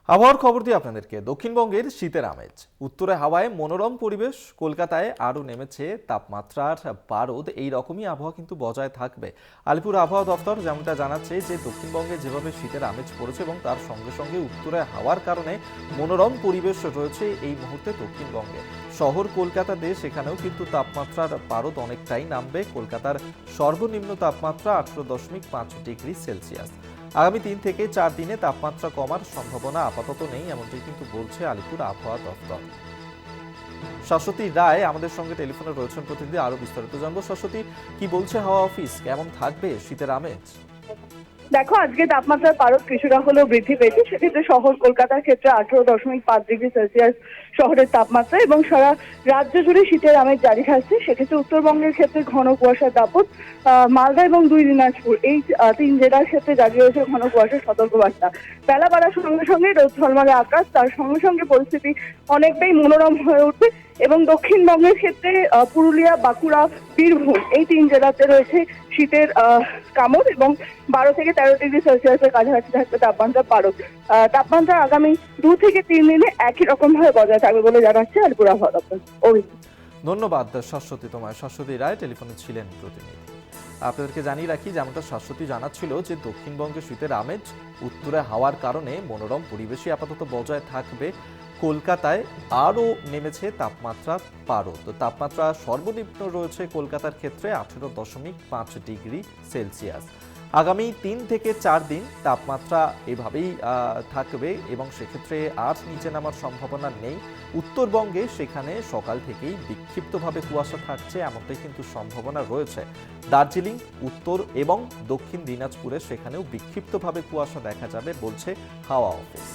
আবহাওয়ার খবর দিয়ে আপনাদেরকে দক্ষিণবঙ্গের শীতের আমেজ। উত্তরে হাওয়ায় মনোরম পরিবেশ, কলকাতায় আরও নেমেছে তাপমাত্রার পারদ। এই রকমই আবহাওয়া কিন্তু বজায় থাকবে। আলিপুর আবহাওয়া দপ্তর যেমনটা জানাচ্ছে যে দক্ষিণবঙ্গে যেভাবে শীতের আমেজ পড়েছে এবং তার সঙ্গে সঙ্গে উত্তরে হাওয়ার কারণে মনোরম পরিবেশ রয়েছে এই মুহূর্তে দক্ষিণবঙ্গে। শহর কলকাতা দিয়ে সেখানেও কিন্তু তাপমাত্রার পারদ অনেকটাই নামবে। কলকাতার সর্বনিম্ন তাপমাত্রা 18.5 ডিগ্রি সেলসিয়াস। আগামী 3 থেকে 4 দিনে তাপমাত্রা কমার সম্ভাবনা আপাতত নেই, এমনটাই কিন্তু বলছে আলিপুর আবহাওয়া দপ্তর। শাশ্বতী রায় আমাদের সঙ্গে টেলিফোনে রয়েছেন প্রতিনিধি, আরো বিস্তারিত জানবো। শাশ্বতী, কি বলছে হাওয়া অফিস? কেমন থাকবে শীতের আমেজ? দেখো, আজকে তাপমাত্রার পারদ কিছুটা হলেও বৃদ্ধি পেয়েছে। সেক্ষেত্রে শহর কলকাতার ক্ষেত্রে 18.5 ডিগ্রি সেলসিয়াস শহরের তাপমাত্রা, এবং সারা রাজ্য জুড়ে শীতের আমেজ জারি থাকছে। সেক্ষেত্রে উত্তরবঙ্গের ক্ষেত্রে ঘন কুয়াশার দাপট। মালদা এবং 2 দিনাজপুর এই 3 জেলার ক্ষেত্রে জারি হয়েছে ঘন কুয়াশার সতর্কবার্তা। বেলা বাড়ার সঙ্গে সঙ্গে রোদ ঝলমলে আকাশ, তার সঙ্গে সঙ্গে পরিস্থিতি অনেকটাই মনোরম হয়ে উঠবে। এবং দক্ষিণবঙ্গের ক্ষেত্রে পুরুলিয়া, বাঁকুড়া, বীরভূম এই 3 জেলাতে রয়েছে শীতের কামড়, এবং 12 থেকে 13 ডিগ্রি সেলসিয়াসের কাছাকাছি থাকবে তাপমাত্রার পারদ। তাপমাত্রা আগামী 2 থেকে 3 দিনে একই রকম ভাবে বজায় থাকবে বলে জানাচ্ছে আলিপুর আবহাওয়া দপ্তর। ধন্যবাদ শাশ্বতী তোমায়। শাশ্বতী রায় টেলিফোনে ছিলেন প্রতিনিধি। আপনাদেরকে জানিয়ে রাখি, যেমনটা শাশ্বতী জানাচ্ছিল যে দক্ষিণবঙ্গে শীতের আমেজ, উত্তরে হাওয়ার কারণে মনোরম পরিবেশই আপাতত বজায় থাকবে। কলকাতায় আরও নেমেছে তাপমাত্রার পারদ। তাপমাত্রা সর্বনিম্ন রয়েছে কলকাতার ক্ষেত্রে 18.5 ডিগ্রি সেলসিয়াস। আগামী 3 থেকে 4 দিন তাপমাত্রা এভাবেই থাকবে এবং সেক্ষেত্রে আর নিচে নামার সম্ভাবনা নেই। উত্তরবঙ্গে সেখানে সকাল থেকেই বিক্ষিপ্তভাবে কুয়াশা থাকছে, এমনটাই কিন্তু সম্ভাবনা রয়েছে। দার্জিলিং, উত্তর এবং দক্ষিণ দিনাজপুরে সেখানেও বিক্ষিপ্তভাবে কুয়াশা দেখা যাবে বলছে হাওয়া অফিস।